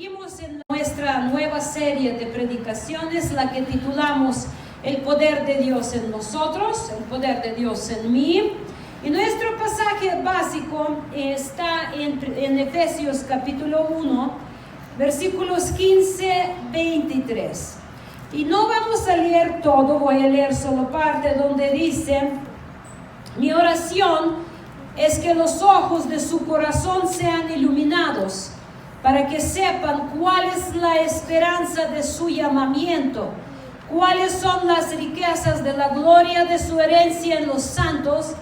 Seguimos en nuestra nueva serie de predicaciones, la que titulamos El poder de Dios en nosotros, el poder de Dios en mí. Y nuestro pasaje básico está en Efesios capítulo 1, versículos 15-23. Y no vamos a leer todo, voy a leer solo parte donde dice: mi oración es que los ojos de su corazón sean iluminados, para que sepan cuál es la esperanza de su llamamiento, cuáles son las riquezas de la gloria de su herencia en los santos,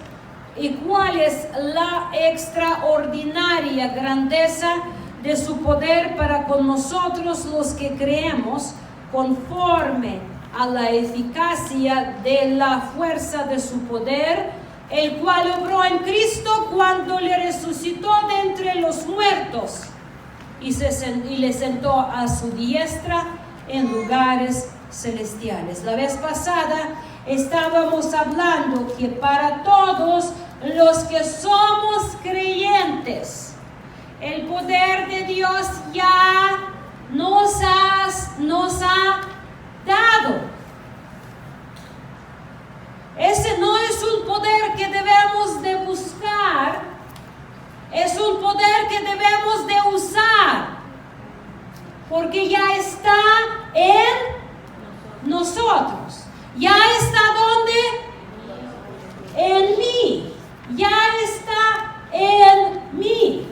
y cuál es la extraordinaria grandeza de su poder para con nosotros los que creemos, conforme a la eficacia de la fuerza de su poder, el cual obró en Cristo cuando le resucitó de entre los muertos y le sentó a su diestra en lugares celestiales. La vez pasada estábamos hablando que para todos los que somos creyentes, el poder de Dios ya nos ha dado. Ese no es un poder que debemos de buscar, es un poder que debemos de usar, porque ya está en nosotros. ¿Ya está dónde? En mí. Ya está en mí.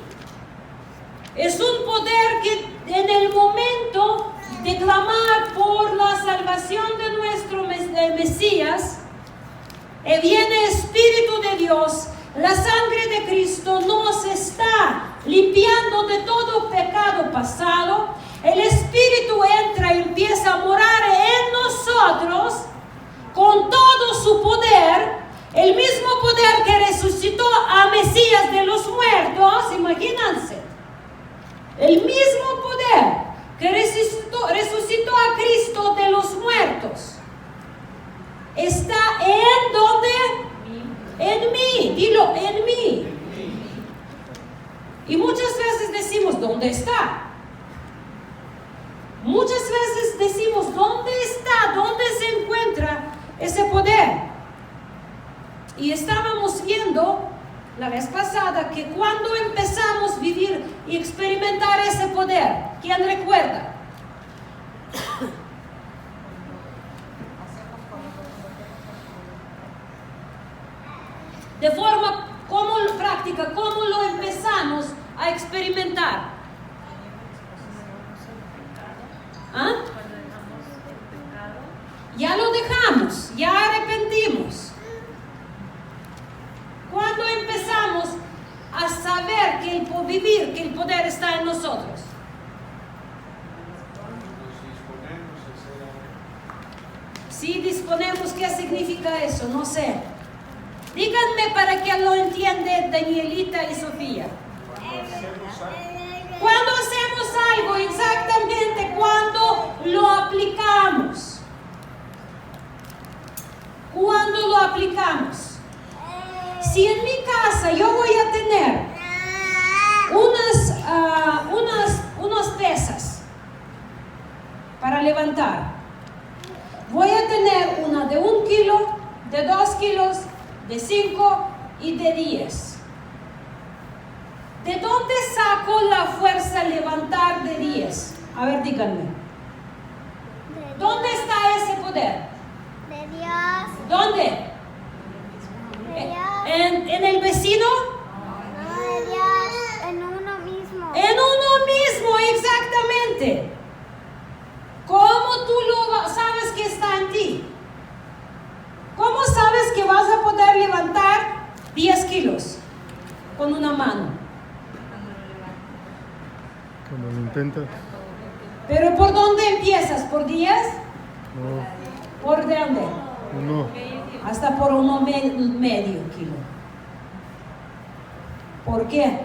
Es un poder que en el momento de clamar por la salvación de nuestro Mesías, viene Espíritu de Dios, la sangre de Cristo nos está limpiando de todo pecado pasado. El Espíritu entra y empieza a morar en nosotros con todo su poder, el mismo poder que resucitó a Mesías de los muertos. Imagínense, el mismo poder que resucitó a Cristo de los muertos está en ¿dónde? En mí. Dilo, en mí. Y muchas veces decimos, ¿dónde está? Muchas veces decimos, ¿dónde está? ¿Dónde se encuentra ese poder? Y estábamos viendo la vez pasada que cuando empezamos a vivir y experimentar ese poder, ¿quién recuerda? De forma práctica, ¿cómo lo empezamos a experimentar? ¿Ah? Ya lo dejamos, ya arrepentimos. Cuando empezamos a saber que vivir, que el poder está en nosotros. Si disponemos, ¿qué significa eso? No sé. Díganme para que lo entiende Danielita y Sofía. Cuando hacemos algo, exactamente cuando lo aplicamos. Cuando lo aplicamos. Si en mi casa yo voy a tener unas pesas para levantar, voy a tener una de 1 kilo, de 2 kilos, de 5 y de 10. ¿De dónde saco la fuerza a levantar de 10? A ver, díganme. ¿Dónde está ese poder? De Dios. ¿Dónde? De Dios. ¿En el vecino? No, de Dios. En uno mismo. En uno mismo, exactamente. ¿Cómo tú sabes que está en ti? ¿Cómo sabes que vas a poder levantar 10 kilos con una mano? Cuando lo intentas. ¿Pero por dónde empiezas? ¿Por 10? No. ¿Por dónde? No. Hasta por medio kilo. ¿Por qué?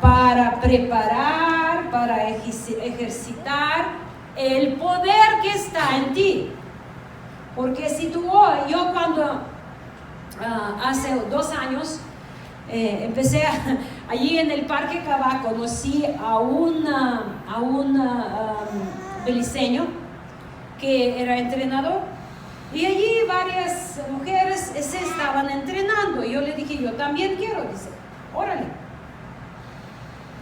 Para preparar, para ejercitar el poder que está en ti. Porque si yo cuando hace 2 años empecé allí en el Parque Cabá conocí a un beliceño que era entrenador, y allí varias mujeres se estaban entrenando, y yo le dije, yo también quiero, dice, órale.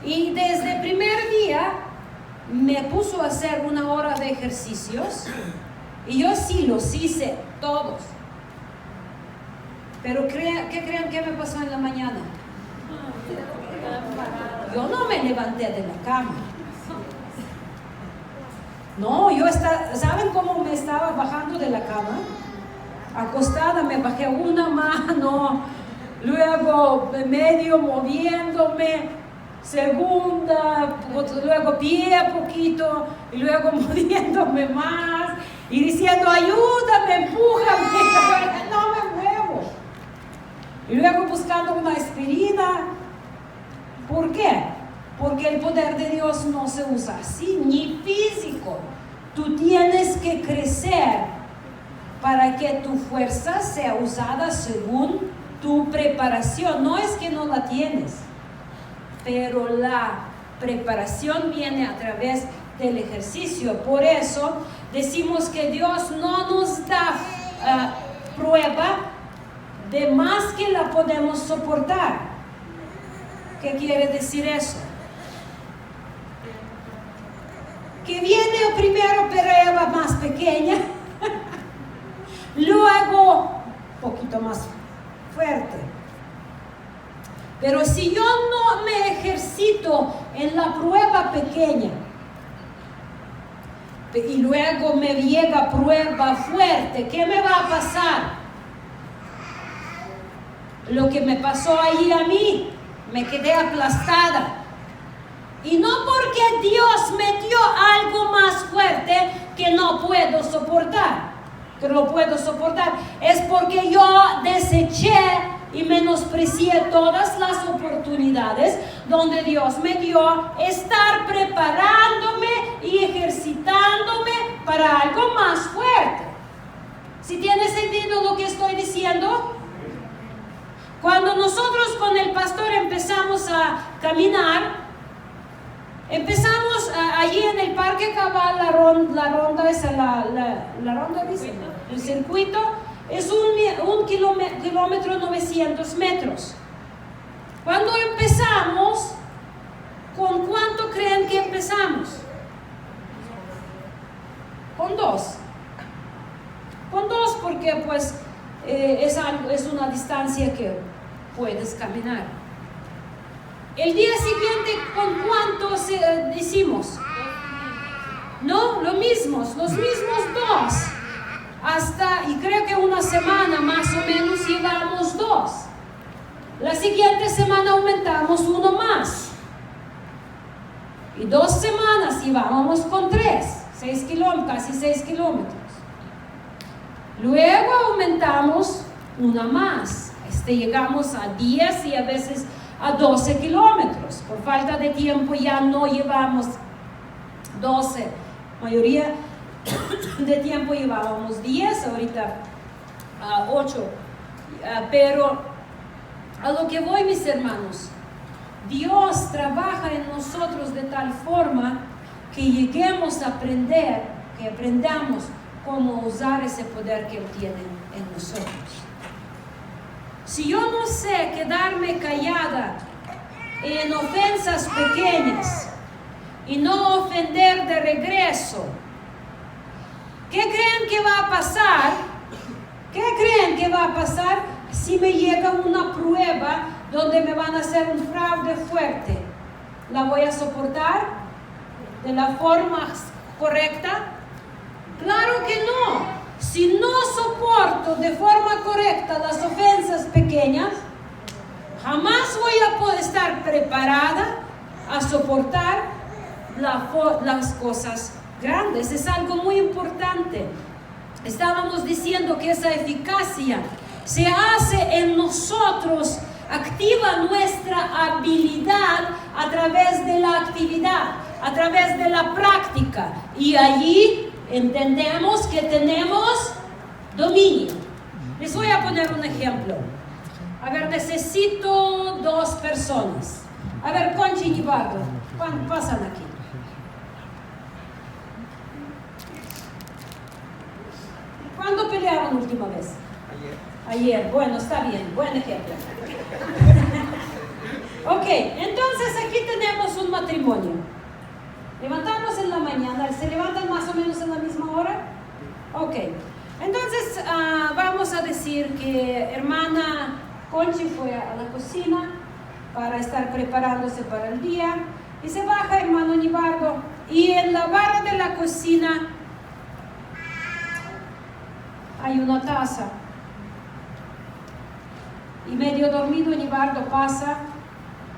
Y desde el primer día me puso a hacer 1 hora de ejercicios, y yo sí los hice todos. Pero ¿qué creen que me pasó en la mañana? Yo no me levanté de la cama. No, ¿saben cómo me estaba bajando de la cama? Acostada, me bajé una mano, luego medio moviéndome, segunda, luego pie poquito, y luego moviéndome más, y diciendo, ayúdame, empújame, no me muevo. Y luego buscando una aspirina. ¿Por qué? Porque el poder de Dios no se usa así, ni físico. Tú tienes que crecer para que tu fuerza sea usada según tu preparación. No es que no la tienes, pero la preparación viene a través del ejercicio. Por eso decimos que Dios no nos da prueba de más que la podemos soportar. ¿Qué quiere decir eso? Que viene primero prueba más pequeña, luego un poquito más fuerte. Pero si yo no me ejercito en la prueba pequeña y luego me llega prueba fuerte, ¿qué me va a pasar? Lo que me pasó ahí a mí, me quedé aplastada. Y no porque Dios me dio algo más fuerte que no puedo soportar, es porque yo deseché y menosprecié todas las oportunidades donde Dios me dio estar preparándome y ejercitándome para algo más fuerte. ¿Sí tiene sentido lo que estoy diciendo? Cuando nosotros con el pastor empezamos a caminar, empezamos allí en el Parque Cabal, la ronda esa, la ronda dice, el circuito es un kilómetro 900 metros. Cuando empezamos, ¿con cuánto creen que empezamos? Con 2. Con 2 porque pues es una distancia que puedes caminar. El día siguiente, ¿con cuántos hicimos? No, los mismos 2. Y creo que una semana más o menos llevamos 2. La siguiente semana aumentamos 1 más. Y 2 semanas llevábamos con 3, 6 kilómetros, casi 6 kilómetros. Luego aumentamos 1 más. Llegamos a 10 y a veces a 12 kilómetros. Por falta de tiempo ya no llevamos 12. Mayoría de tiempo llevábamos 10, ahorita 8. Pero a lo que voy, mis hermanos, Dios trabaja en nosotros de tal forma que lleguemos a aprender, que aprendamos cómo usar ese poder que Él tiene en nosotros. Si yo no sé quedarme callada en ofensas pequeñas y no ofender de regreso, ¿qué creen que va a pasar? ¿Qué creen que va a pasar si me llega una prueba donde me van a hacer un fraude fuerte? ¿La voy a soportar de la forma correcta? Claro que no. Si no soporto de forma correcta las ofensas pequeñas, jamás voy a poder estar preparada a soportar las cosas grandes. Es algo muy importante. Estábamos diciendo que esa eficacia se hace en nosotros, activa nuestra habilidad a través de la actividad, a través de la práctica, y allí entendemos que tenemos dominio. Les voy a poner un ejemplo. A ver, necesito 2 personas. A ver, Conchi y Bardo, pasan aquí. ¿Cuándo pelearon última vez? Ayer, bueno, está bien, buen ejemplo. Ok, entonces aquí tenemos un matrimonio. Levantamos en la mañana, ¿se levantan más o menos en la misma hora? Ok, entonces vamos a decir que hermana Conchi fue a la cocina para estar preparándose para el día y se baja hermano Nibardo y en la barra de la cocina hay una taza y medio dormido Nibardo pasa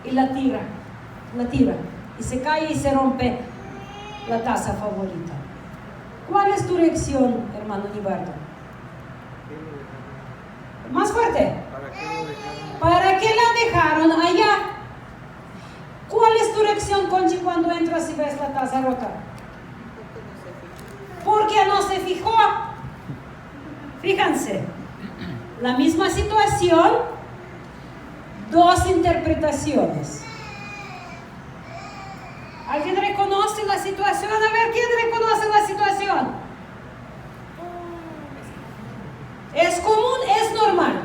y la tira y se cae y se rompe la taza favorita. ¿Cuál es tu reacción, hermano Nibardo? Más fuerte. ¿Para qué la dejaron allá? ¿Cuál es tu reacción, Conchi, cuando entras y ves la taza rota? Porque no se fijó. Fíjense, la misma situación, dos interpretaciones. ¿Alguien reconoce la situación? A ver, ¿quién reconoce la situación? Es común, es normal.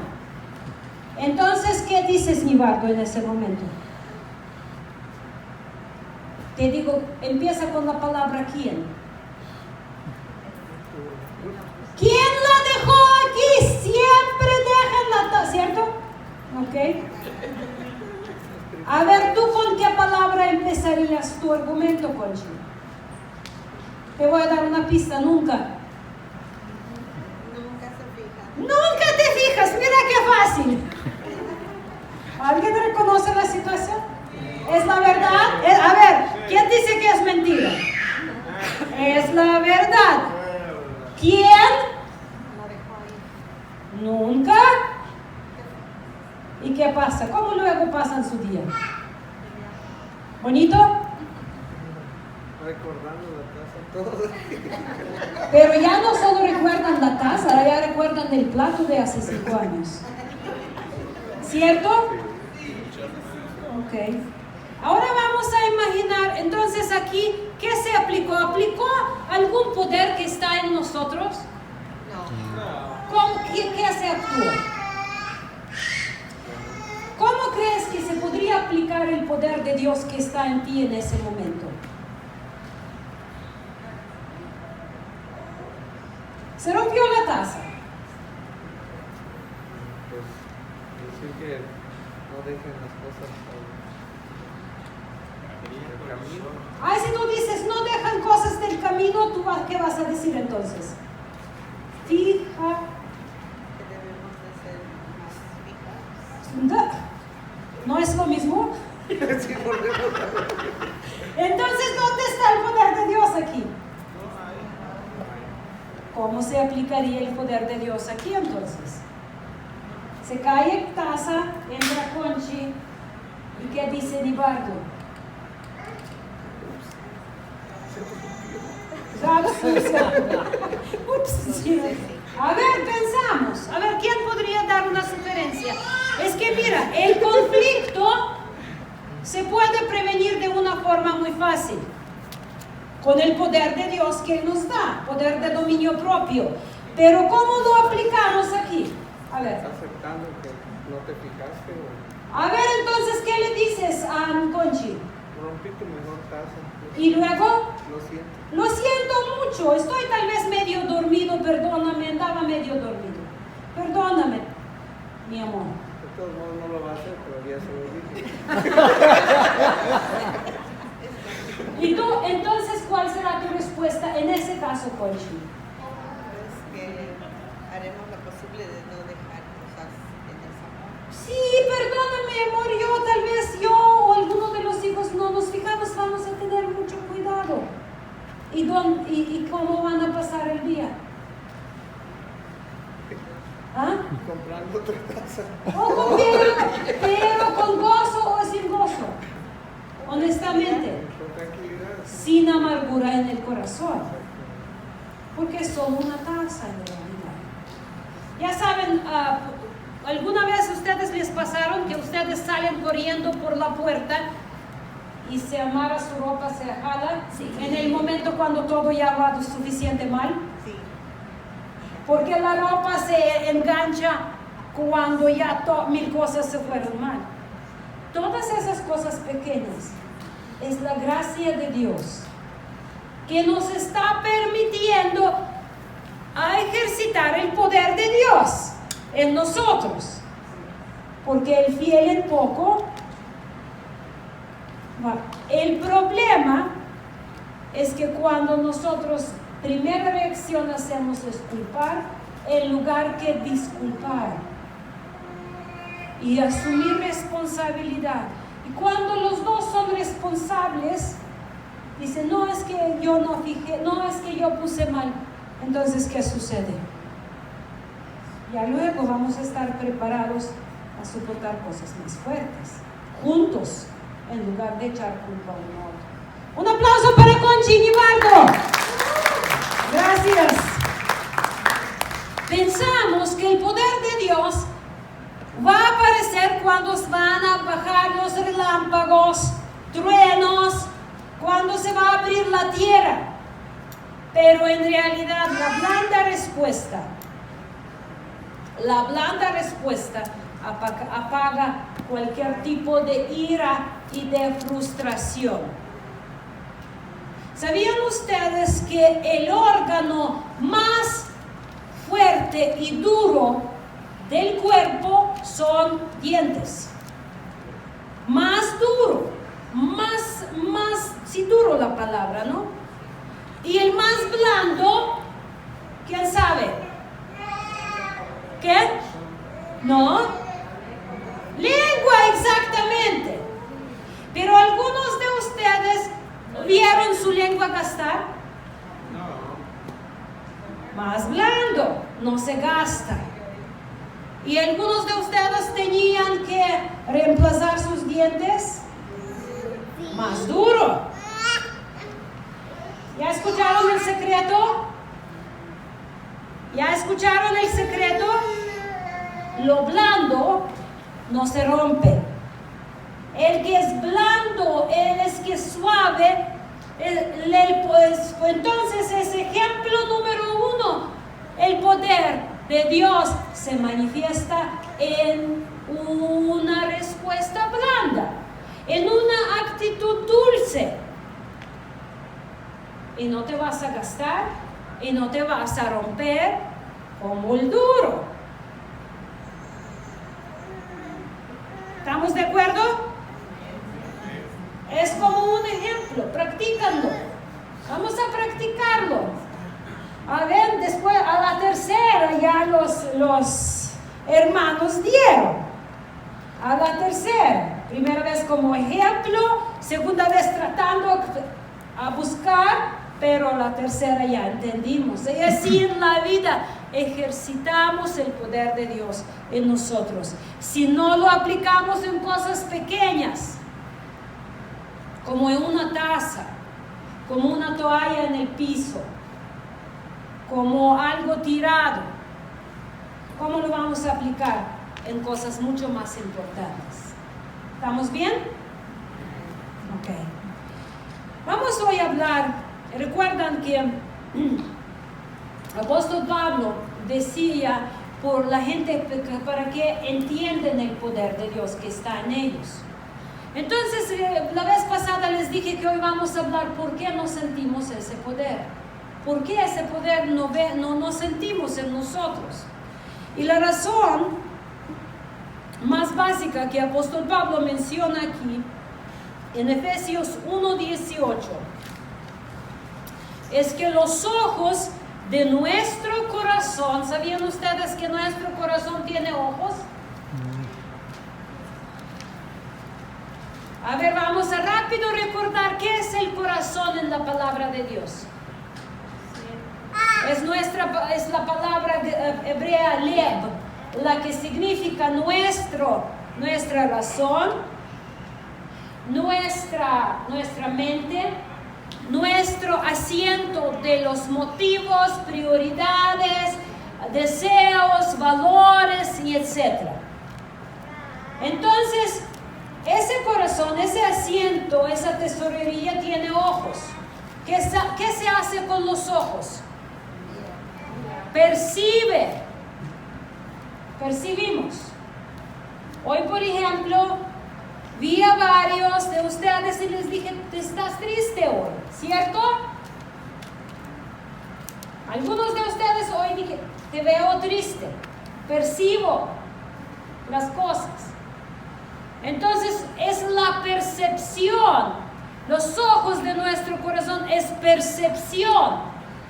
Entonces, ¿qué dices, Nibardo, en ese momento? Te digo, empieza con la palabra ¿quién? ¿Quién la dejó aquí? Siempre dejan la taza, ¿cierto? Ok. A ver, ¿tú con qué palabra empezarías tu argumento, Conchi? Te voy a dar una pista, nunca. Nunca se fija. Nunca te fijas, mira qué fácil. ¿Alguien reconoce la situación? ¿Es la verdad? A ver, ¿quién dice que es mentira? Es la verdad. ¿Quién? La dejó ahí. Nunca. ¿Y qué pasa? ¿Cómo luego pasan su día? ¿Bonito? Recordando la taza, todo. Pero ya no solo recuerdan la taza, ahora ya recuerdan el plato de hace 5 años. ¿Cierto? Ok. Ahora vamos a imaginar, entonces aquí, ¿qué se aplicó? ¿Aplicó algún poder que está en nosotros? No. ¿Qué se actuó? ¿Cómo crees que se podría aplicar el poder de Dios que está en ti en ese momento? Se rompió la taza. Pues decir que no dejen las cosas al camino. Ah, si tú dices no dejan cosas del camino, ¿tú qué vas a decir entonces? Fija. Que debemos de ser más fijados. ¿No es lo mismo? Sí, volvemos a ver. Entonces, ¿dónde está el poder de Dios aquí? ¿Cómo se aplicaría el poder de Dios aquí entonces? Se cae taza, entra Conchi, ¿y qué dice Nibardo? Ups, sí. A ver, pensamos. A ver, ¿quién podría dar una sugerencia? Es que mira, el conflicto se puede prevenir de una forma muy fácil. Con el poder de Dios que Él nos da, poder de dominio propio. Pero ¿cómo lo aplicamos aquí? A ver. Aceptando que no te fijaste o A ver, entonces, ¿qué le dices a Conchi? rompí tu mejor taza. Y luego, Lo siento. lo siento mucho, estoy tal vez medio dormido, perdóname, andaba medio dormido. Perdóname, mi amor. De todos modos no lo va a hacer, pero ya se lo dije. Y tú, entonces, ¿cuál será tu respuesta en ese caso, Conchi? Es que haremos lo posible de no dejar cosas en esa mano. Sí, perdóname, amor, tal vez yo o alguno de los hijos no nos fijamos, vamos a tener mucho cuidado. ¿Y cómo van a pasar el día? ¿Ah? Comprando otra taza. Pero con gozo o sin gozo. Honestamente, Con tranquilidad. sin amargura en el corazón. Porque es solo una taza en realidad. Ya saben, ¿alguna vez ustedes les pasaron que ustedes salen corriendo por la puerta y se amarra su ropa, se jala Sí. en el momento cuando todo ya va suficiente mal. Sí. Porque la ropa se engancha cuando ya mil cosas se fueron mal. Todas esas cosas pequeñas es la gracia de Dios que nos está permitiendo a ejercitar el poder de Dios en nosotros. Porque el fiel en poco. El problema es que cuando nosotros primera reacción hacemos es culpar en lugar que disculpar y asumir responsabilidad. Y cuando los dos son responsables, dicen, no es que yo no fijé, no es que yo puse mal. Entonces, ¿qué sucede? Ya luego vamos a estar preparados a soportar cosas más fuertes, juntos, en lugar de echar culpa a uno a otro. Un aplauso para Conchi Nibardo. Gracias. Pensamos que el poder de Dios va a aparecer cuando van a bajar los relámpagos, truenos, cuando se va a abrir la tierra. Pero en realidad la blanda respuesta apaga cualquier tipo de ira y de frustración. ¿Sabían ustedes que el órgano más fuerte y duro del cuerpo son dientes? Más duro, sí, duro la palabra, ¿no? Y el más blando, ¿quién sabe? ¿Qué? ¿No? Lengua, exactamente. Pero algunos de ustedes vieron su lengua gastar. Más blando, no se gasta. Y algunos de ustedes tenían que reemplazar sus dientes. Más duro. ¿Ya escucharon el secreto? ¿Ya escucharon el secreto? Lo blando no se rompe. El que es blando, el que es suave, entonces es ejemplo número 1. El poder de Dios se manifiesta en una respuesta blanda, en una actitud dulce. Y no te vas a gastar y no te vas a romper como el duro. ¿Estamos de acuerdo? Es como un ejemplo, practícalo. Vamos a practicarlo. A ver, después a la tercera ya los hermanos dieron. A la tercera, primera vez como ejemplo, segunda vez tratando a buscar, pero a la tercera ya entendimos. Y así en la vida ejercitamos el poder de Dios en nosotros. Si no lo aplicamos en cosas pequeñas, como en una taza, como una toalla en el piso, como algo tirado, ¿cómo lo vamos a aplicar en cosas mucho más importantes? ¿Estamos bien? Ok. Vamos hoy a hablar, recuerdan que el apóstol Pablo decía por la gente para que entiendan el poder de Dios que está en ellos. Entonces, la vez pasada les dije que hoy vamos a hablar por qué no sentimos ese poder. ¿Por qué ese poder no sentimos en nosotros? Y la razón más básica que el apóstol Pablo menciona aquí, en Efesios 1:18, es que los ojos de nuestro corazón, ¿sabían ustedes que nuestro corazón tiene ojos? A ver, vamos a rápido recordar qué es el corazón en la palabra de Dios. Es la palabra hebrea leb, la que significa nuestra razón, nuestra mente, nuestro asiento de los motivos, prioridades, deseos, valores y etc. Entonces, ese corazón, ese asiento, esa tesorería tiene ojos. ¿Qué se hace con los ojos? Percibimos. Hoy, por ejemplo, vi a varios de ustedes y les dije, estás triste hoy, ¿cierto? Algunos de ustedes hoy dije, te veo triste, percibo las cosas. Entonces es la percepción, los ojos de nuestro corazón es percepción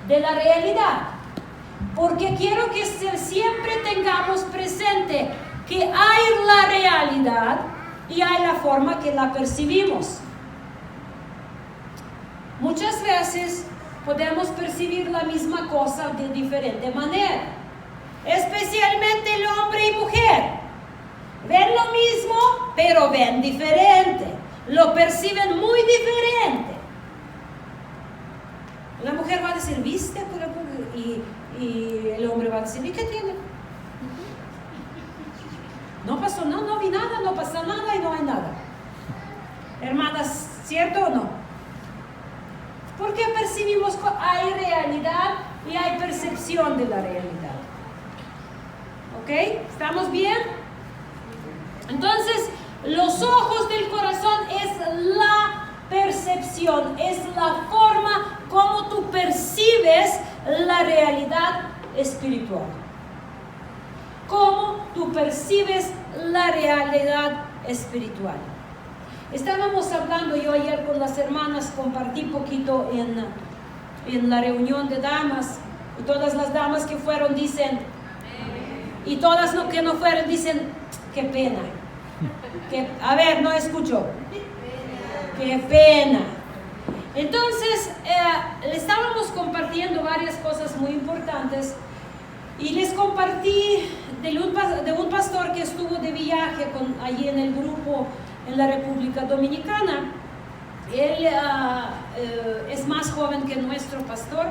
de la realidad. Porque quiero que siempre tengamos presente que hay la realidad y hay la forma que la percibimos. Muchas veces podemos percibir la misma cosa de diferente manera, especialmente el hombre y mujer. Ven lo mismo, pero ven diferente, lo perciben muy diferente. La mujer va a decir, ¿viste? Y el hombre va a decir, ¿y qué tiene? No pasó nada, no vi nada, no pasa nada y no hay nada. Hermanas, ¿cierto o no? Porque percibimos que hay realidad y hay percepción de la realidad. ¿Ok? ¿Estamos bien? Entonces, los ojos del corazón es la percepción, es la forma como tú percibes la realidad espiritual. Cómo tú percibes la realidad espiritual. Estábamos hablando yo ayer con las hermanas, compartí poquito en la reunión de damas, y todas las damas que fueron dicen, y todas los que no fueron dicen, qué pena. A ver, no escucho. Qué pena. Entonces, le estábamos compartiendo varias cosas muy importantes y les compartí de un pastor que estuvo de viaje allí en el grupo en la República Dominicana. Él es más joven que nuestro pastor.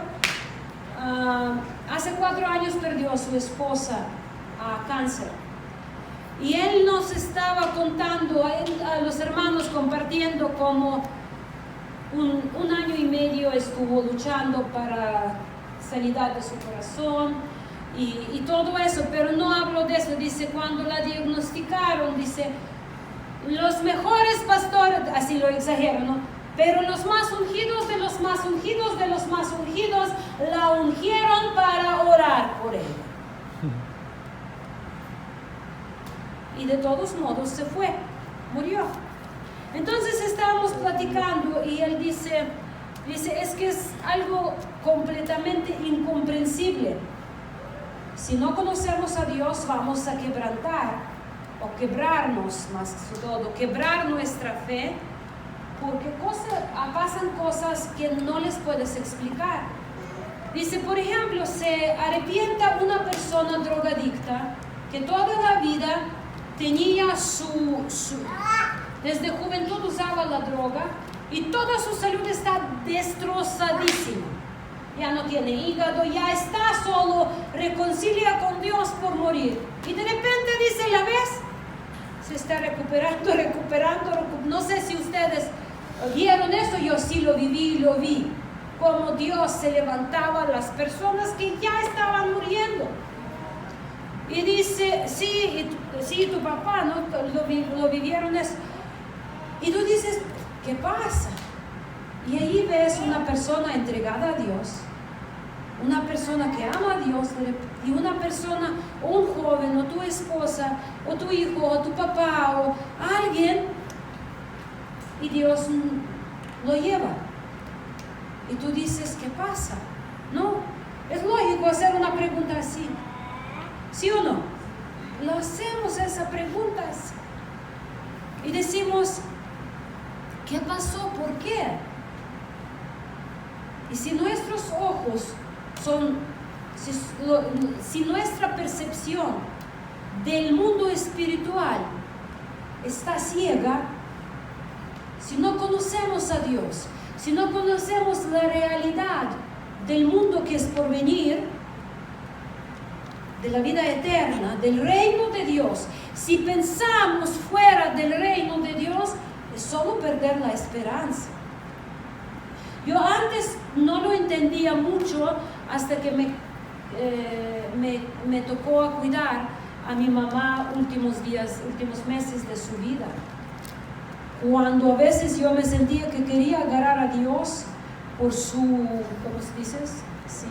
Hace 4 años perdió a su esposa a cáncer. Y él nos estaba contando, a los hermanos compartiendo cómo un año y medio estuvo luchando para sanidad de su corazón y todo eso, pero no hablo de eso. Dice, cuando la diagnosticaron, dice, los mejores pastores, así lo exagero, ¿no? Pero los más ungidos de los más ungidos de los más ungidos la ungieron para orar por ella. Y de todos modos se fue, murió. Entonces estábamos platicando y él dice, es que es algo completamente incomprensible. Si no conocemos a Dios, vamos a quebrantar, o quebrarnos más que todo, quebrar nuestra fe, porque pasan cosas que no les puedes explicar. Dice, por ejemplo, se arrepienta una persona drogadicta que toda la vida tenía desde juventud usaba la droga y toda su salud está destrozadísima. Ya no tiene hígado, ya está solo, reconcilia con Dios por morir. Y de repente dice, ¿ya ves? Se está recuperando. No sé si ustedes vieron eso, yo sí lo viví y lo vi. Como Dios se levantaba a las personas que ya estaban muriendo. Y dice, sí, tu papá, ¿no? Lo vivieron eso. Y tú dices, ¿qué pasa? Y ahí ves una persona entregada a Dios, una persona que ama a Dios, y una persona, o un joven, o tu esposa, o tu hijo, o tu papá, o alguien, y Dios lo lleva. Y tú dices, ¿qué pasa? No, es lógico hacer una pregunta así. ¿Sí o no? Lo hacemos esa pregunta así. Y decimos, ¿qué pasó? ¿Por qué? Y si nuestros ojos si nuestra percepción del mundo espiritual está ciega, si no conocemos a Dios, si no conocemos la realidad del mundo que es por venir, de la vida eterna, del reino de Dios, si pensamos fuera del reino de Dios, es solo perder la esperanza. Yo antes no lo entendía mucho hasta que me tocó cuidar a mi mamá últimos meses de su vida. Cuando a veces yo me sentía que quería agarrar a Dios por su, ¿cómo se dice? Sí,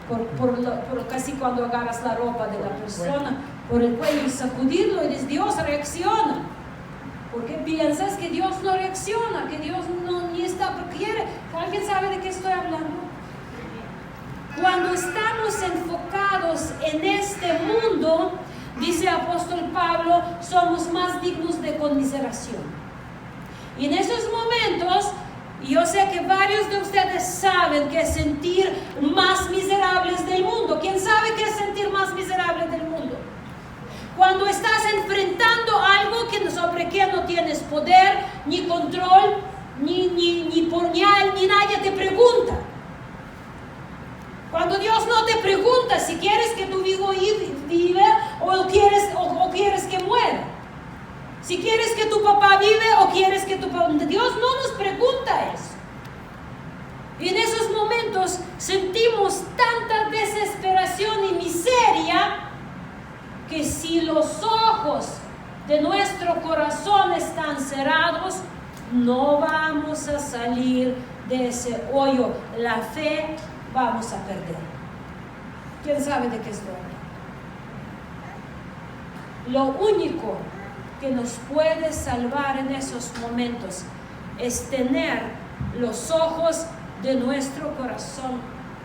por casi cuando agarras la ropa de la persona, por el cuello y sacudirlo y dices, Dios reacciona. Porque piensas que Dios no reacciona, que Dios no ni está, porque quiere. ¿Alguien sabe de qué estoy hablando? Cuando estamos enfocados en este mundo, dice el apóstol Pablo, somos más dignos de conmiseración. Y en esos momentos, yo sé que varios de ustedes saben que es sentir más miserables del mundo. ¿Quién sabe qué es sentir más miserable del mundo? Cuando estás enfrentando algo sobre que no tienes poder, ni control, ni nadie te pregunta. Cuando Dios no te pregunta si quieres que tu hijo vive o quieres que muera. Si quieres que tu papá vive o quieres que tu papá... Dios no nos pregunta eso. Y en esos momentos sentimos tanta desesperación y miseria que si los ojos de nuestro corazón están cerrados, no vamos a salir de ese hoyo. La fe vamos a perder. ¿Quién sabe de qué estoy hablando? Lo único que nos puede salvar en esos momentos es tener los ojos de nuestro corazón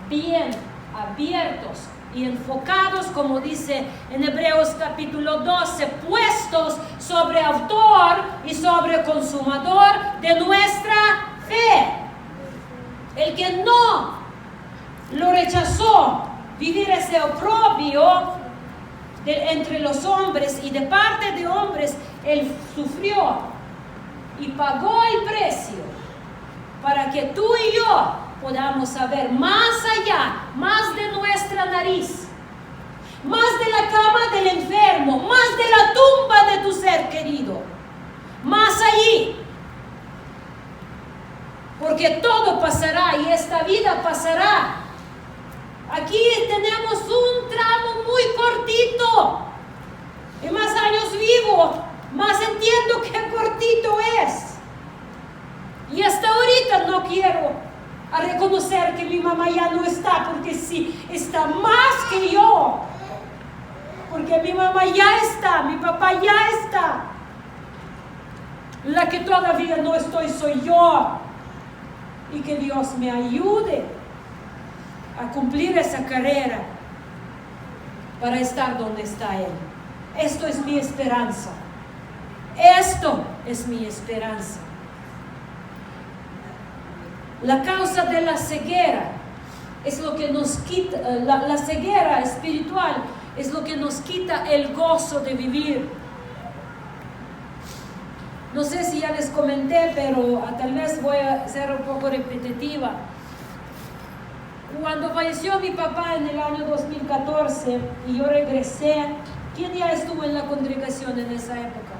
bien abiertos y enfocados, como dice en Hebreos capítulo 12, puestos sobre autor y sobre consumador de nuestra fe. El que no lo rechazó vivir ese oprobio entre los hombres y de parte de hombres, él sufrió y pagó el precio para que tú y yo podamos saber más allá, más de nuestra nariz, más de la cama del enfermo, más de la tumba de tu ser querido, más allí. Porque todo pasará y esta vida pasará. Aquí tenemos un tramo muy cortito. Y más años vivo, más entiendo qué cortito es. Y hasta ahorita no quiero reconocer que mi mamá ya no está, porque sí, está más que yo. Porque mi mamá ya está, mi papá ya está. La que todavía no estoy soy yo. Y que Dios me ayude a cumplir esa carrera para estar donde está Él. Esto es mi esperanza. Esto es mi esperanza. La causa de la ceguera es lo que nos quita, la ceguera espiritual es lo que nos quita el gozo de vivir. No sé si ya les comenté, pero tal vez voy a ser un poco repetitiva. Cuando falleció mi papá en el año 2014 y yo regresé, ¿quién ya estuvo en la congregación en esa época?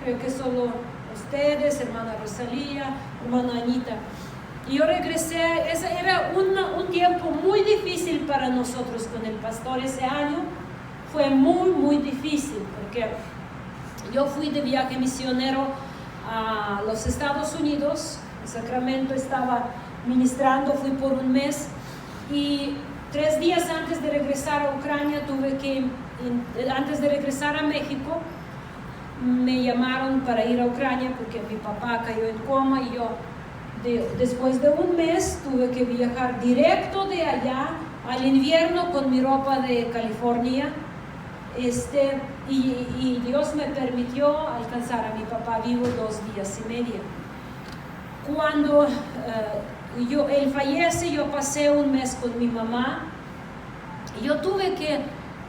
Creo que solo ustedes, hermana Rosalía, hermana Anita. Y yo regresé, ese era un tiempo muy difícil para nosotros con el pastor. Ese año fue muy, muy difícil porque yo fui de viaje misionero a los Estados Unidos. En Sacramento estaba ministrando, fui por un mes y 3 días antes de regresar a Ucrania antes de regresar a México, me llamaron para ir a Ucrania porque mi papá cayó en coma y yo después de un mes tuve que viajar directo de allá al invierno con mi ropa de California. Y Dios me permitió alcanzar a mi papá vivo 2 días y medio. Cuando él fallece, yo pasé un mes con mi mamá y yo tuve que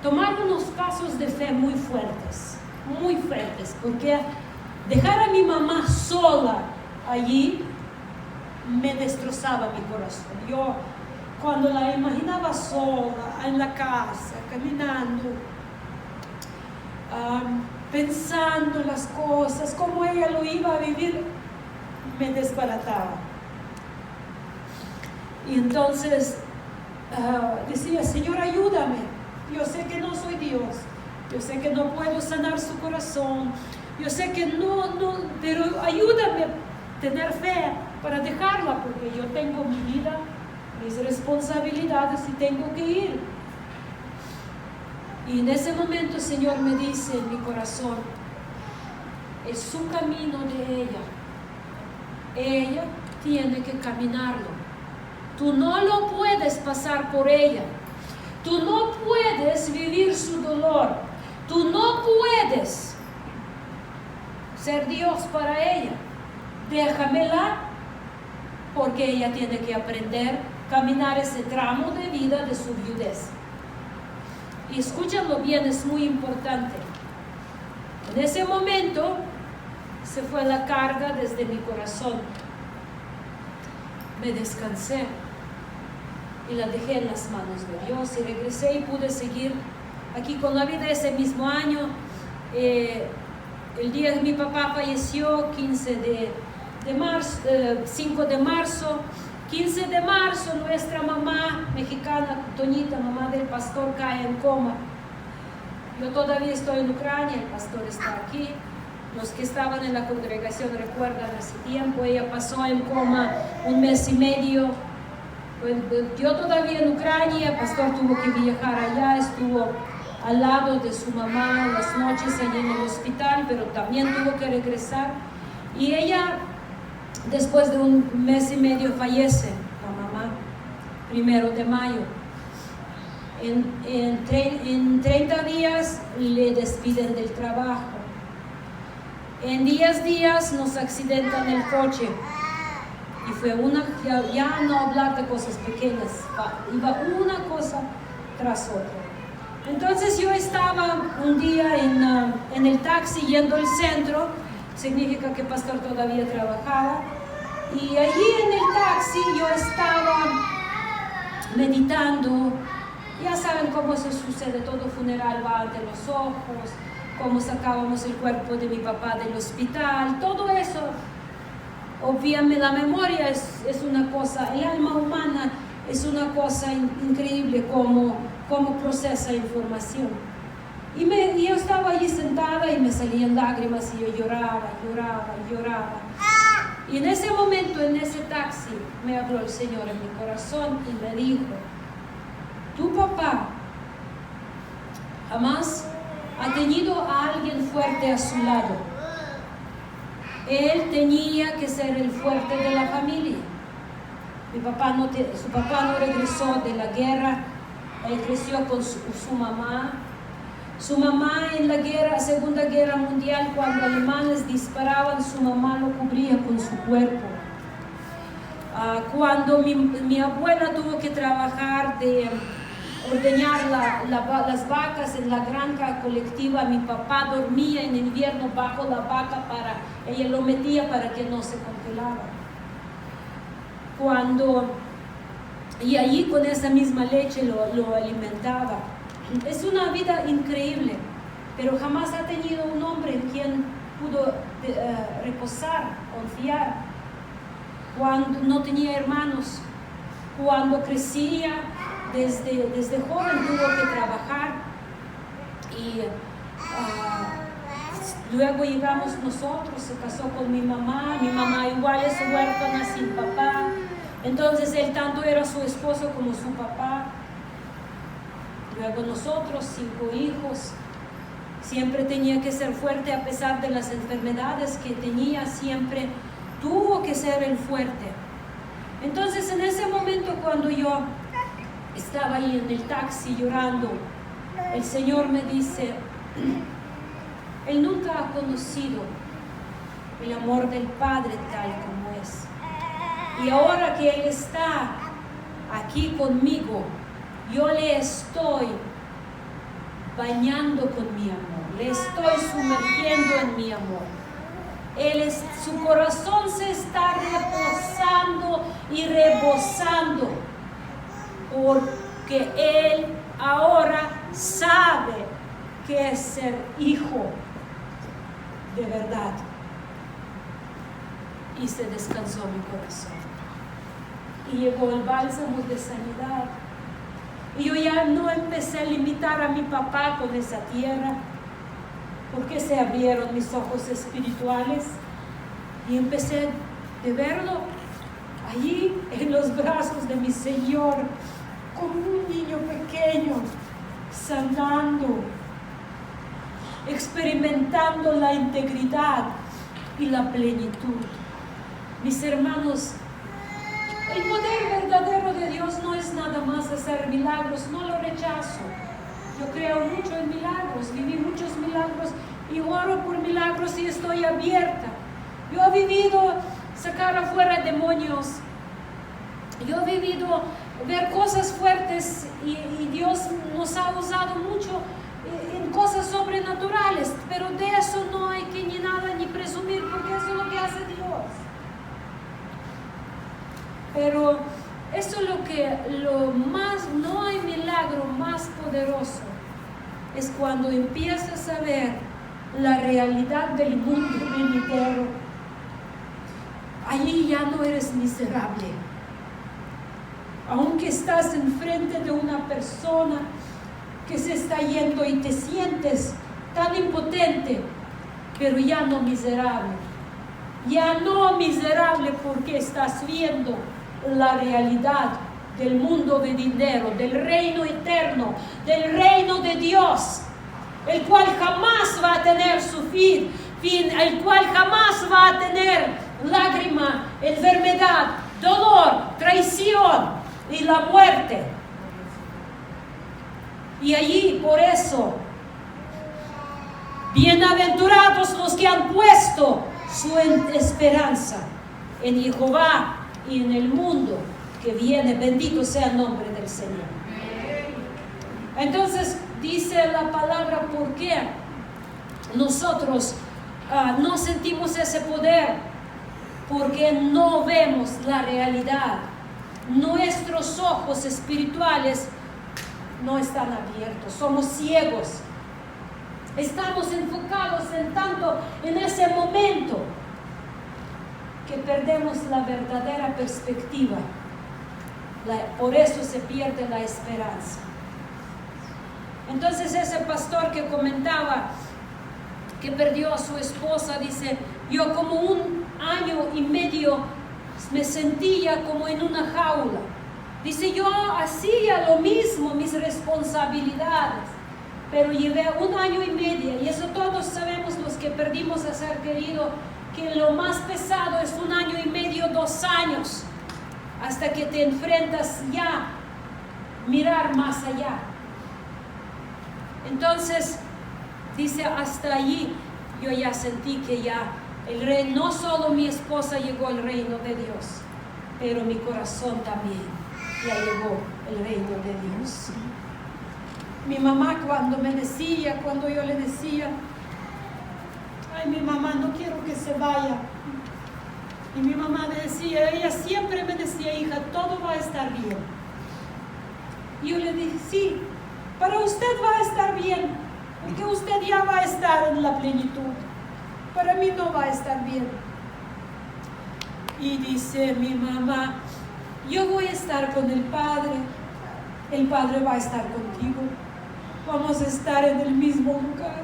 tomar unos pasos de fe muy fuertes, porque dejar a mi mamá sola allí me destrozaba mi corazón. Yo cuando la imaginaba sola en la casa, caminando, pensando las cosas, cómo ella lo iba a vivir, me desbarataba. Y entonces decía, Señor, ayúdame. Yo sé que no soy Dios. Yo sé que no puedo sanar su corazón. Yo sé que no, pero ayúdame a tener fe para dejarla, porque yo tengo mi vida, mis responsabilidades y tengo que ir. Y en ese momento el Señor me dice en mi corazón, es su camino de ella. Ella tiene que caminarlo. Tú no lo puedes pasar por ella. Tú no puedes vivir su dolor. Tú no puedes ser Dios para ella. Déjamela, porque ella tiene que aprender a caminar ese tramo de vida de su viudez. Y escúchalo bien, es muy importante. En ese momento se fue la carga desde mi corazón. Me descansé y la dejé en las manos de Dios y regresé y pude seguir aquí con la vida. Ese mismo año, el día que mi papá falleció, 5 de marzo, 15 de marzo, nuestra mamá mexicana, Toñita, mamá del pastor, cae en coma. Yo todavía estoy en Ucrania, el pastor está aquí. Los que estaban en la congregación recuerdan hace tiempo, ella pasó en coma 1 mes y medio. Yo todavía en Ucrania, el pastor tuvo que viajar allá, estuvo al lado de su mamá en las noches allí en el hospital, pero también tuvo que regresar. Y ella, después de 1 mes y medio, fallece, la mamá, 1 de mayo. En 30 días le despiden del trabajo. En 10 días nos accidentan el coche. Y fue ya no hablar de cosas pequeñas, iba una cosa tras otra. Entonces yo estaba un día en el taxi yendo al centro, significa que el pastor todavía trabajaba, y allí en el taxi yo estaba meditando. Ya saben cómo se sucede, todo funeral va ante los ojos, cómo sacábamos el cuerpo de mi papá del hospital, todo eso. Obviamente la memoria es una cosa, el alma humana es una cosa increíble cómo procesa información. Y yo estaba allí sentada y me salían lágrimas y yo lloraba. Y en ese momento, en ese taxi, me habló el Señor en mi corazón y me dijo, tu papá jamás ha tenido a alguien fuerte a su lado. Él tenía que ser el fuerte de la familia. Su papá no regresó de la guerra, él creció con su mamá. Su mamá en la Segunda Guerra Mundial, cuando alemanes disparaban, su mamá lo cubría con su cuerpo. Cuando mi abuela tuvo que trabajar de ordeñar las vacas en la granja colectiva, mi papá dormía en invierno bajo la vaca, ella lo metía para que no se congelara. Y allí con esa misma leche lo alimentaba. Es una vida increíble, pero jamás ha tenido un hombre en quien pudo reposar, confiar. Cuando no tenía hermanos, cuando crecía, desde joven tuvo que trabajar y luego llegamos nosotros, se casó con mi mamá igual es huérfana sin papá, entonces él tanto era su esposo como su papá. Luego nosotros, 5 hijos, siempre tenía que ser fuerte a pesar de las enfermedades que tenía, siempre tuvo que ser el fuerte. Entonces en ese momento cuando yo estaba ahí en el taxi llorando, el Señor me dice, Él nunca ha conocido el amor del Padre tal como es. Y ahora que Él está aquí conmigo, yo le estoy bañando con mi amor, le estoy sumergiendo en mi amor. Su corazón se está reposando y rebosando, porque Él ahora sabe qué es ser hijo de verdad. Y se descansó mi corazón. Y llegó el bálsamo de sanidad. Y yo ya no empecé a limitar a mi papá con esa tierra, porque se abrieron mis ojos espirituales y empecé a verlo allí en los brazos de mi Señor, como un niño pequeño, sanando, experimentando la integridad y la plenitud. Mis hermanos, el poder verdadero de Dios no es nada más hacer milagros, no lo rechazo. Yo creo mucho en milagros, viví muchos milagros y oro por milagros y estoy abierta. Yo he vivido sacar afuera demonios, yo he vivido ver cosas fuertes y Dios nos ha usado mucho en cosas sobrenaturales, pero de eso no hay que ni nada ni presumir, porque eso es lo que hace Dios. Pero eso es lo más, no hay milagro más poderoso, es cuando empiezas a ver la realidad del mundo venidero. Allí ya no eres miserable. Aunque estás enfrente de una persona que se está yendo y te sientes tan impotente, pero ya no miserable. Ya no miserable porque estás viendo la realidad del mundo venidero, del reino eterno, del reino de Dios, el cual jamás va a tener su fin, el cual jamás va a tener lágrima, enfermedad, dolor, traición y la muerte. Y allí, por eso, bienaventurados los que han puesto su esperanza en Jehová y en el mundo que viene. Bendito sea el nombre del Señor. Entonces dice la palabra, ¿por qué nosotros no sentimos ese poder? Porque no vemos la realidad. Nuestros ojos espirituales no están abiertos, somos ciegos. Estamos enfocados en tanto en ese momento que perdemos la verdadera perspectiva. Por eso se pierde la esperanza. Entonces ese pastor que comentaba que perdió a su esposa, dice, yo como 1 año y medio me sentía como en una jaula. Dice, yo hacía lo mismo, mis responsabilidades, pero llevé 1 año y medio, y eso todos sabemos los que perdimos a ser querido, que lo más pesado es 1 año y medio, 2 años, hasta que te enfrentas ya, mirar más allá. Entonces, dice, hasta allí yo ya sentí que ya el rey, no solo mi esposa llegó al reino de Dios, pero mi corazón también ya llegó el reino de Dios. Mi mamá cuando yo le decía, ay, mi mamá, no quiero que se vaya. Y mi mamá me decía, ella siempre me decía, hija, todo va a estar bien. Y yo le dije, sí, para usted va a estar bien, porque usted ya va a estar en la plenitud. Para mí no va a estar bien. Y dice mi mamá, yo voy a estar con el Padre va a estar contigo, vamos a estar en el mismo lugar,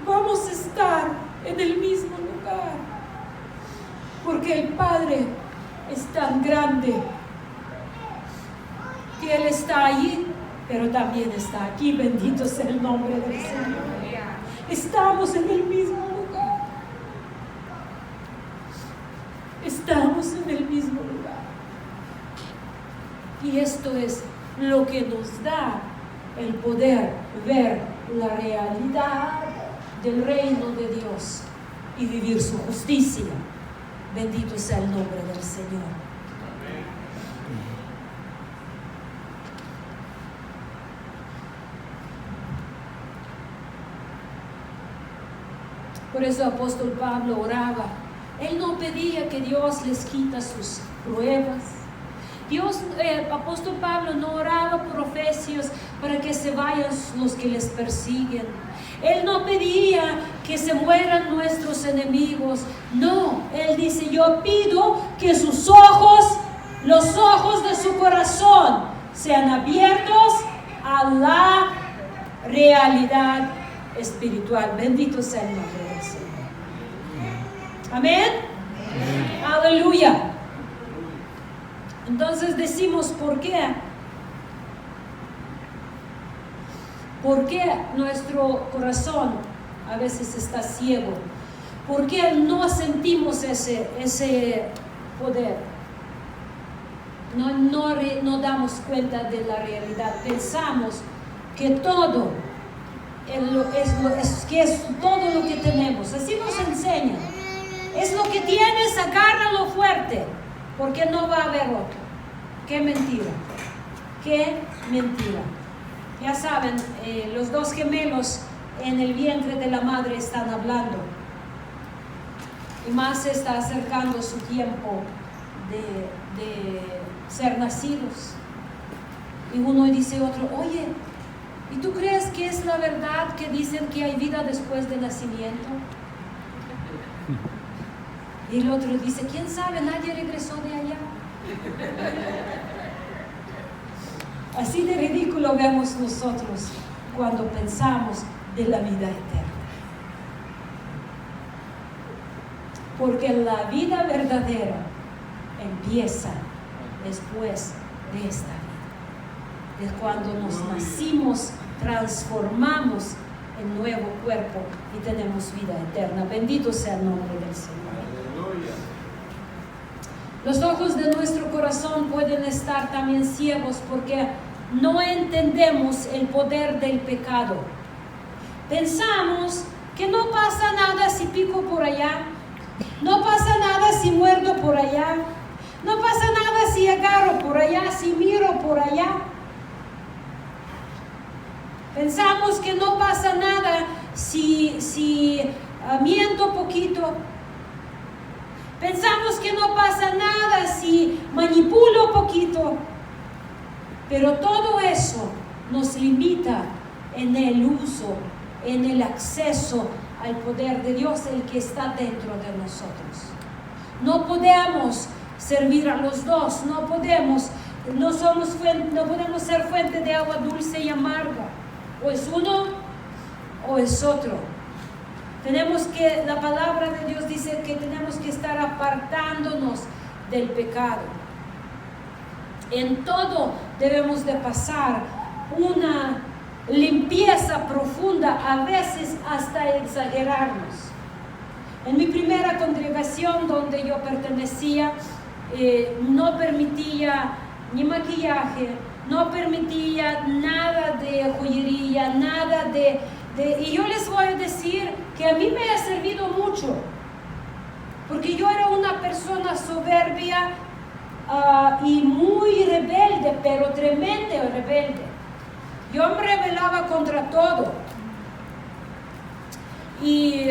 vamos a estar en el mismo lugar, porque el Padre es tan grande que Él está allí, pero también está aquí. Bendito sea el nombre del Señor. Estamos en el mismo lugar. Estamos en el mismo lugar. Y esto es lo que nos da el poder ver la realidad del reino de Dios y vivir su justicia. Bendito sea el nombre del Señor. Por eso el apóstol Pablo oraba. Él no pedía que Dios les quita sus pruebas. Dios, apóstol Pablo no oraba por Efesios para que se vayan los que les persiguen. Él no pedía que se mueran nuestros enemigos. No, él dice, yo pido que sus ojos, los ojos de su corazón, sean abiertos a la realidad espiritual. Bendito sea el nombre del Señor. Amén. Aleluya. Entonces decimos, ¿por qué? ¿Por qué nuestro corazón a veces está ciego? ¿Por qué no sentimos ese poder? No damos cuenta de la realidad. Pensamos que todo es todo lo que tenemos. Así nos enseñan. Es lo que tienes, agárralo fuerte, porque no va a haber otro. Qué mentira. Qué mentira. Ya saben, los dos gemelos en el vientre de la madre están hablando. Y más se está acercando su tiempo de ser nacidos. Y uno dice a otro, oye, ¿y tú crees que es la verdad que dicen que hay vida después del nacimiento? Y el otro dice, ¿quién sabe? Nadie regresó de allá. Así de ridículo vemos nosotros cuando pensamos de la vida eterna. Porque la vida verdadera empieza después de esta vida. De cuando nos nacimos, transformamos en nuevo cuerpo y tenemos vida eterna. Bendito sea el nombre del Señor. Los ojos de nuestro corazón pueden estar también ciegos porque no entendemos el poder del pecado. Pensamos que no pasa nada si pico por allá, no pasa nada si muerdo por allá, no pasa nada si agarro por allá, si miro por allá. Pensamos que no pasa nada si miento poquito. Pensamos que no pasa nada si manipulo poquito. Pero todo eso nos limita en el uso, en el acceso al poder de Dios, el que está dentro de nosotros. No podemos servir a los dos, no podemos ser fuente de agua dulce y amarga. O es uno o es otro. La palabra de Dios dice que tenemos que estar apartándonos del pecado. En todo debemos de pasar una limpieza profunda, a veces hasta exagerarnos. En mi primera congregación donde yo pertenecía, no permitía ni maquillaje, no permitía nada de joyería, nada y yo les voy a decir que a mí me ha servido mucho, porque yo era una persona soberbia y muy rebelde, pero tremendo rebelde. Yo me rebelaba contra todo. Y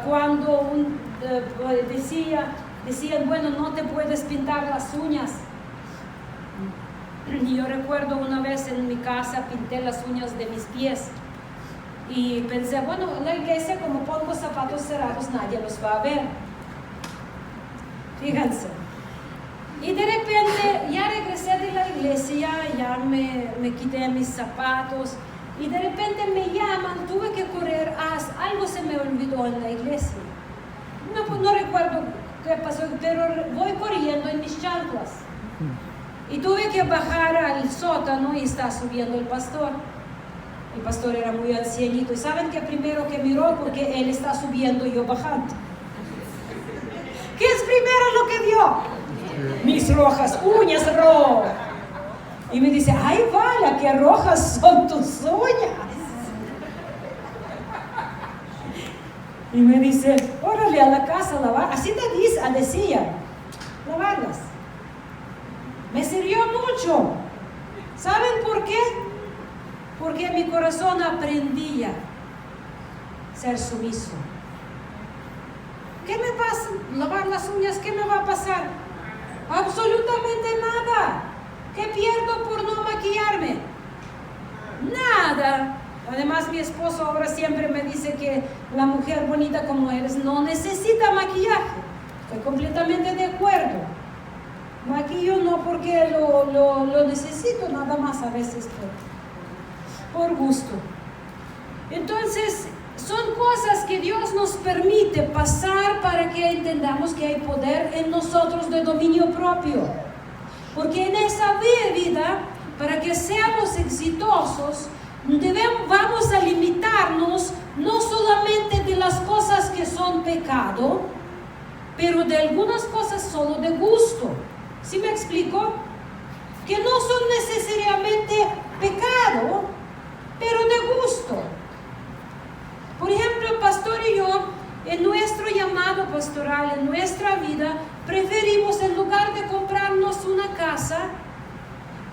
cuando decían, bueno, no te puedes pintar las uñas. Y yo recuerdo una vez en mi casa pinté las uñas de mis pies. Y pensé, bueno, en la iglesia como pongo zapatos cerrados nadie los va a ver. Fíjense. Y de repente ya regresé de la iglesia, ya me quité mis zapatos y de repente me llaman, tuve que correr, algo se me olvidó en la iglesia. No recuerdo qué pasó, pero voy corriendo en mis chanclas. Y tuve que bajar al sótano y está subiendo el pastor. El pastor era muy ancianito. ¿Y saben qué primero que miró? Porque él está subiendo y yo bajando. ¿Qué es primero lo que vio? Mis rojas uñas, Y me dice, ay, vaya, qué rojas son tus uñas. Y me dice, órale a la casa a lavar. Así decía, lavarlas. Me sirvió mucho. ¿Saben por qué? Porque mi corazón aprendía a ser sumiso. ¿Qué me pasa? Lavar las uñas, ¿qué me va a pasar? Absolutamente nada. ¿Qué pierdo por no maquillarme? Nada. Además, mi esposo ahora siempre me dice que la mujer bonita como eres no necesita maquillaje. Estoy completamente de acuerdo. Maquillo no porque lo necesito, nada más a veces por gusto. Entonces, son cosas que Dios nos permite pasar para que entendamos que hay poder en nosotros de dominio propio. Porque en esa vida, para que seamos exitosos, vamos a limitarnos no solamente de las cosas que son pecado, pero de algunas cosas solo de gusto. ¿Sí me explico? Que no son necesariamente pecado, pero de gusto. Por ejemplo, el pastor y yo, en nuestro llamado pastoral, en nuestra vida, preferimos, en lugar de comprarnos una casa,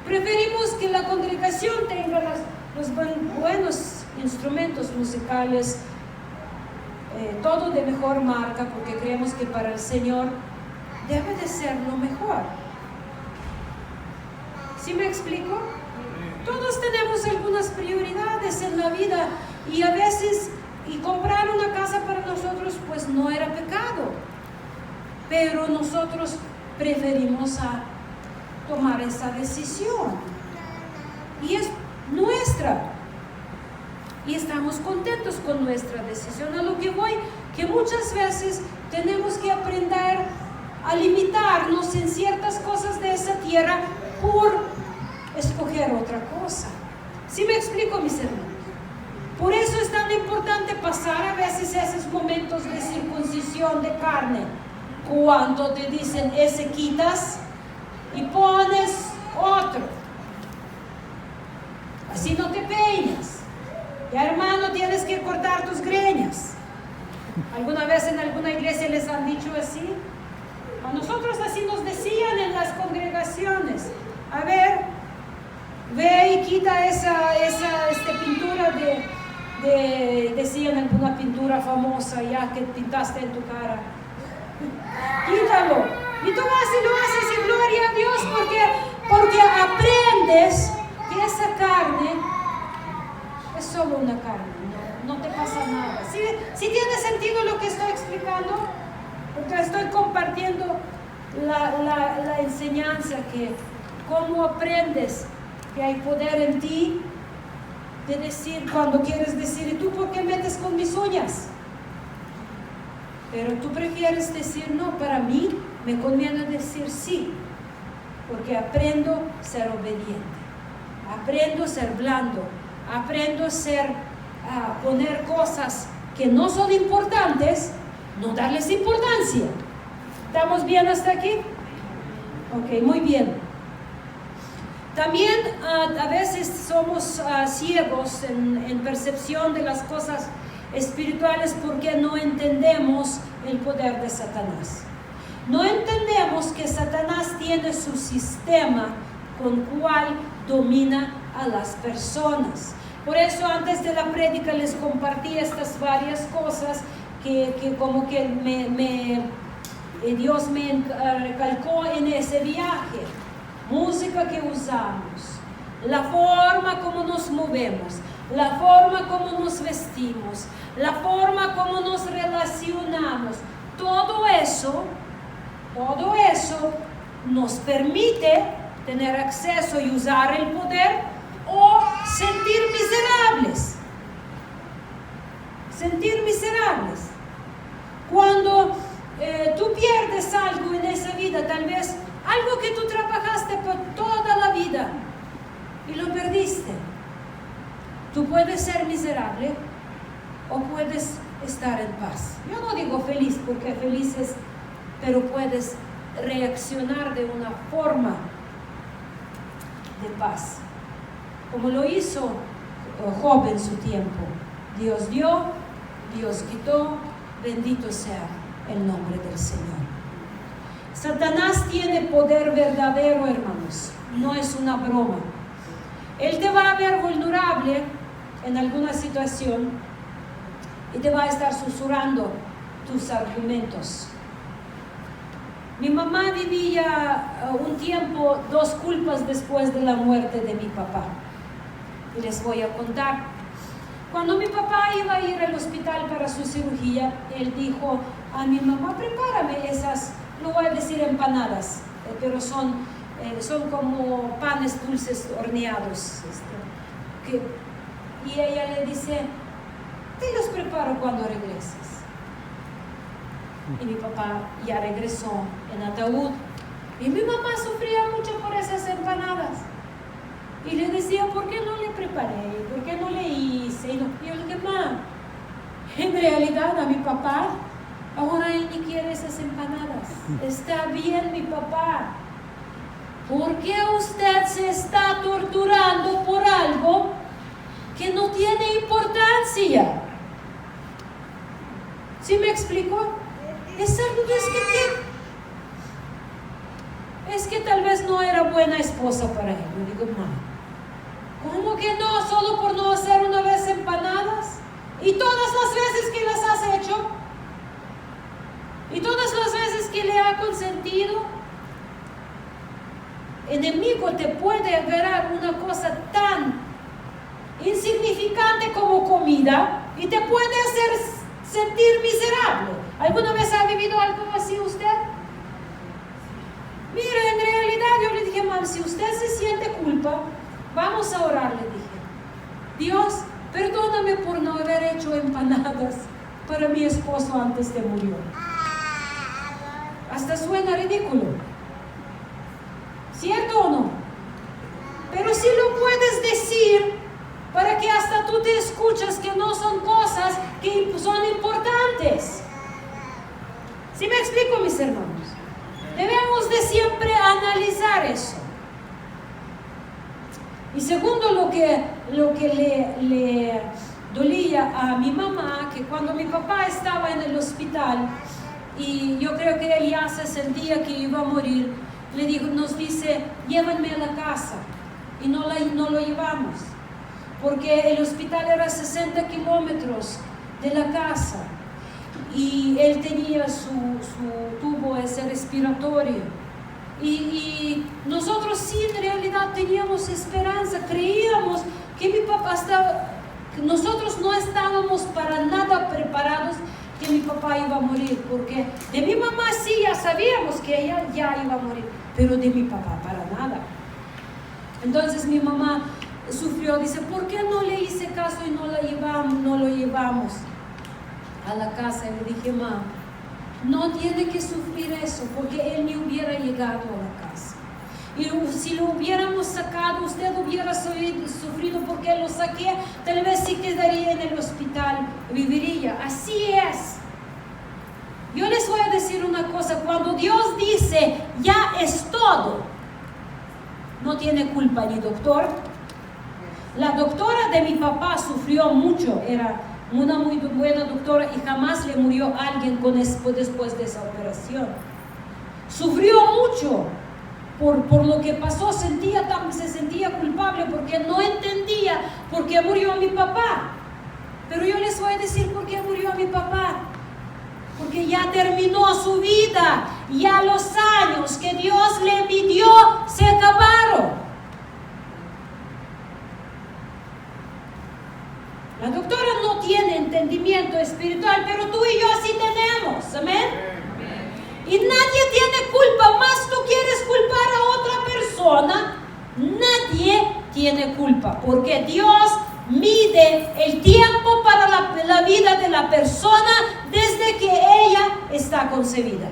preferimos que la congregación tenga los buenos instrumentos musicales, todo de mejor marca, porque creemos que para el Señor debe de ser lo mejor. ¿Sí me explico? Todos tenemos algunas prioridades en la vida y a veces comprar una casa para nosotros pues no era pecado, pero nosotros preferimos tomar esa decisión y es nuestra y estamos contentos con nuestra decisión. A lo que voy, que muchas veces tenemos que aprender a limitarnos en ciertas cosas de esa tierra por escoger otra cosa. ¿Sí me explico, mis hermanos? Por eso es tan importante pasar a veces esos momentos de circuncisión de carne, cuando te dicen ese quitas y pones otro. Así no te peinas. Ya, hermano, tienes que cortar tus greñas. ¿Alguna vez en alguna iglesia les han dicho así? A nosotros así nos decían en las congregaciones. A ver, ve y quita esa pintura decían alguna pintura famosa ya que pintaste en tu cara. Quítalo. Y tú vas y lo haces y gloria a Dios porque aprendes que esa carne es solo una carne, no te pasa nada. ¿Sí tiene sentido lo que estoy explicando? Porque estoy compartiendo la enseñanza que cómo aprendes que hay poder en ti de decir cuando quieres decir, ¿y tú por qué metes con mis uñas? Pero tú prefieres decir, no, para mí me conviene decir sí, porque aprendo a ser obediente, aprendo a ser blando, aprendo a poner cosas que no son importantes, no darles importancia. ¿Estamos bien hasta aquí? Ok, muy bien. También a veces somos ciegos en percepción de las cosas espirituales porque no entendemos el poder de Satanás. No entendemos que Satanás tiene su sistema con cual domina a las personas. Por eso antes de la prédica les compartí estas varias cosas que como que Dios me recalcó en ese viaje. Música que usamos, la forma como nos movemos, la forma como nos vestimos, la forma como nos relacionamos, todo eso nos permite tener acceso y usar el poder o sentir miserables. Cuando tú pierdes algo en esa vida, tal vez algo que tú trabajaste por toda la vida y lo perdiste. Tú puedes ser miserable o puedes estar en paz. Yo no digo feliz porque feliz es, pero puedes reaccionar de una forma de paz, como lo hizo Job en su tiempo. Dios dio, Dios quitó, bendito sea el nombre del Señor. Satanás tiene poder verdadero, hermanos, no es una broma. Él te va a ver vulnerable en alguna situación y te va a estar susurrando tus argumentos. Mi mamá vivía un tiempo 2 culpas después de la muerte de mi papá. Y les voy a contar. Cuando mi papá iba a ir al hospital para su cirugía, él dijo a mi mamá, prepárame esas, no voy a decir empanadas, pero son como panes dulces horneados. Y ella le dice, te los preparo cuando regreses. Y mi papá ya regresó en ataúd. Y mi mamá sufría mucho por esas empanadas. Y le decía, ¿por qué no le preparé? ¿Por qué no le hice? Y yo le dije, ma, en realidad a mi papá, ahora él ni quiere esas empanadas. Está bien mi papá. ¿Por qué usted se está torturando por algo que no tiene importancia? ¿Sí me explico? Es algo es que tal vez no era buena esposa para él. Yo digo, ma, ¿cómo que no? ¿Solo por no hacer una vez empanadas? ¿Y todas las veces que las has hecho? ¿Y todas las veces que le ha consentido? Enemigo te puede agarrar una cosa tan insignificante como comida y te puede hacer sentir miserable. ¿Alguna vez ha vivido algo así usted? Mira, en realidad yo le dije, mam, si usted se siente culpa, vamos a orar, le dije. Dios, perdóname por no haber hecho empanadas para mi esposo antes de morir. Hasta suena ridículo. ¿Cierto o no? Pero sí lo puedes decir para que hasta tú te escuchas que no son cosas que son importantes. ¿Sí me explico, mis hermanos? Debemos de siempre analizar eso. Y segundo, lo que le dolía a mi mamá, que cuando mi papá estaba en el hospital, y yo creo que él ya se sentía que iba a morir, nos dice, llévenme a la casa. Y no lo llevamos, porque el hospital era 60 kilómetros de la casa. Y él tenía su tubo ese respiratorio. Y nosotros sí en realidad teníamos esperanza, creíamos que mi papá nosotros no estábamos para nada preparados que mi papá iba a morir, porque de mi mamá sí ya sabíamos que ella ya iba a morir, pero de mi papá para nada. Entonces mi mamá sufrió, dice, ¿por qué no le hice caso y no lo llevamos a la casa? Y le dije, ma, no tiene que sufrir eso, porque él ni hubiera llegado a la casa. Y si lo hubiéramos sacado, usted hubiera sufrido porque lo saqué, tal vez sí quedaría en el hospital, viviría. Así es. Yo les voy a decir una cosa, cuando Dios dice, ya es todo, no tiene culpa ni doctor. La doctora de mi papá sufrió mucho, era una muy buena doctora y jamás le murió alguien después de esa operación. Sufrió mucho por lo que pasó, se sentía culpable porque no entendía por qué murió mi papá. Pero yo les voy a decir por qué murió mi papá. Porque ya terminó su vida, ya los años que Dios le midió se acabaron. La doctora no tiene entendimiento espiritual, pero tú y yo sí tenemos, amén. Y nadie tiene culpa, más tú quieres culpar a otra persona, nadie tiene culpa, porque Dios mide el tiempo para la vida de la persona desde que ella está concebida.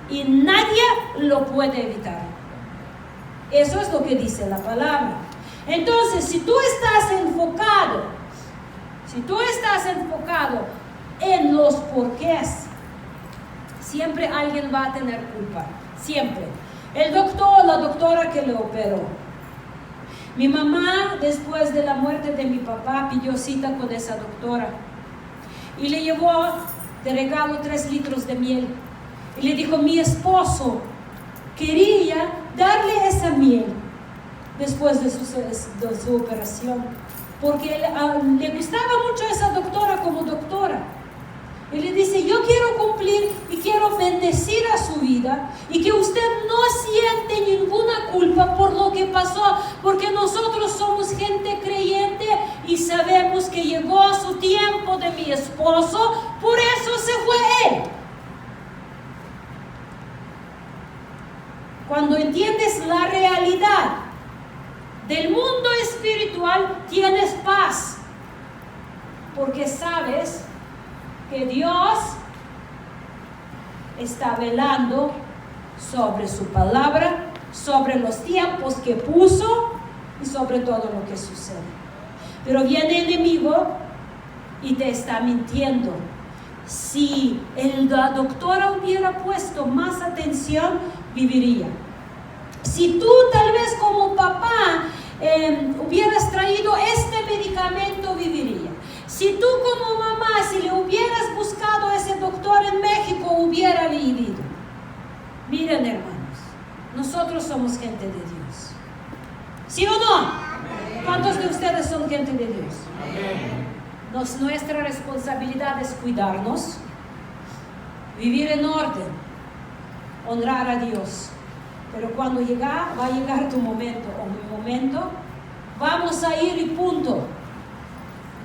Y nadie lo puede evitar. Eso es lo que dice la palabra. Entonces, si tú estás enfocado en los porqués, siempre alguien va a tener culpa, siempre. El doctor, la doctora que le operó. Mi mamá, después de la muerte de mi papá, pidió cita con esa doctora y le llevó de regalo 3 litros de miel. Y le dijo, mi esposo quería darle esa miel después de su operación, porque le gustaba mucho esa doctora como doctora. Y le dice, yo quiero cumplir y quiero bendecir a su vida y que usted no siente ninguna culpa por lo que pasó, porque nosotros somos gente creyente y sabemos que llegó su tiempo de mi esposo, por eso se fue él. Cuando entiendes la realidad del mundo espiritual, tienes paz, porque sabes que Dios está velando sobre su palabra, sobre los tiempos que puso y sobre todo lo que sucede. Pero viene el enemigo y te está mintiendo. Si la doctora hubiera puesto más atención, viviría. Si tú tal vez como papá hubieras traído este medicamento, viviría. Si tú como mamá, si le hubieras buscado a ese doctor en México, hubiera vivido. Miren, hermanos, nosotros somos gente de Dios. ¿Sí o no? ¿Cuántos de ustedes son gente de Dios? Nuestra responsabilidad es cuidarnos, vivir en orden, honrar a Dios. Pero cuando va a llegar tu momento o mi momento, vamos a ir y punto.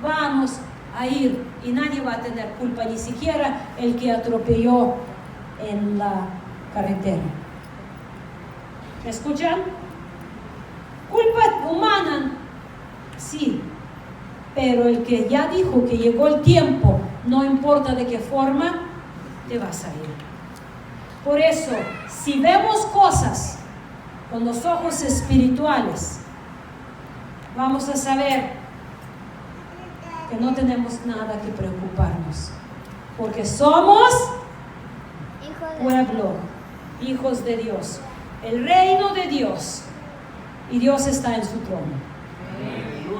Vamos a ir y nadie va a tener culpa, ni siquiera el que atropelló en la carretera. ¿Me escuchan? Culpa humana, sí, pero el que ya dijo que llegó el tiempo, no importa de qué forma, te vas a ir. Por eso, si vemos cosas con los ojos espirituales, vamos a saber que no tenemos nada que preocuparnos, porque somos pueblo, hijos de Dios, el reino de Dios, y Dios está en su trono.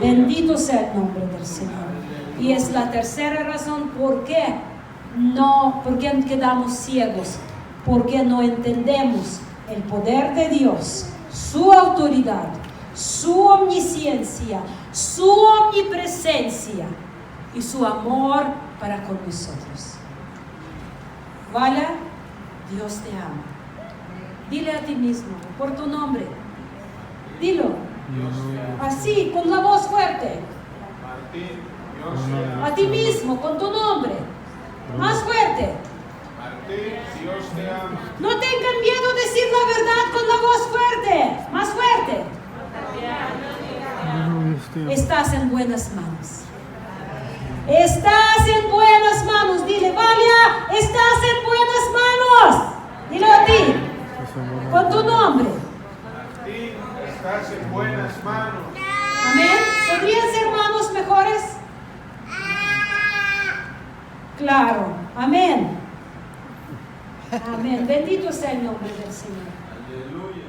Bendito sea el nombre del Señor. Y es la tercera razón por qué quedamos ciegos, porque no entendemos el poder de Dios, su autoridad, su omnisciencia, su omnipresencia y su amor para con nosotros. Vaya, Dios te ama. Dile a ti mismo, por tu nombre, dilo, así, con la voz fuerte. Martín, Dios te ama. A ti mismo, con tu nombre, más fuerte. Martín, Dios te ama. No tengan miedo de decir la verdad con la voz fuerte, más fuerte. Estás en buenas manos. Estás en buenas manos. Dile, Valia, estás en buenas manos. Dilo a ti, con tu nombre. Martín, estás en buenas manos. Amén. ¿Podrían ser manos mejores? Claro. Amén. Amén. Bendito sea el nombre del Señor. Aleluya.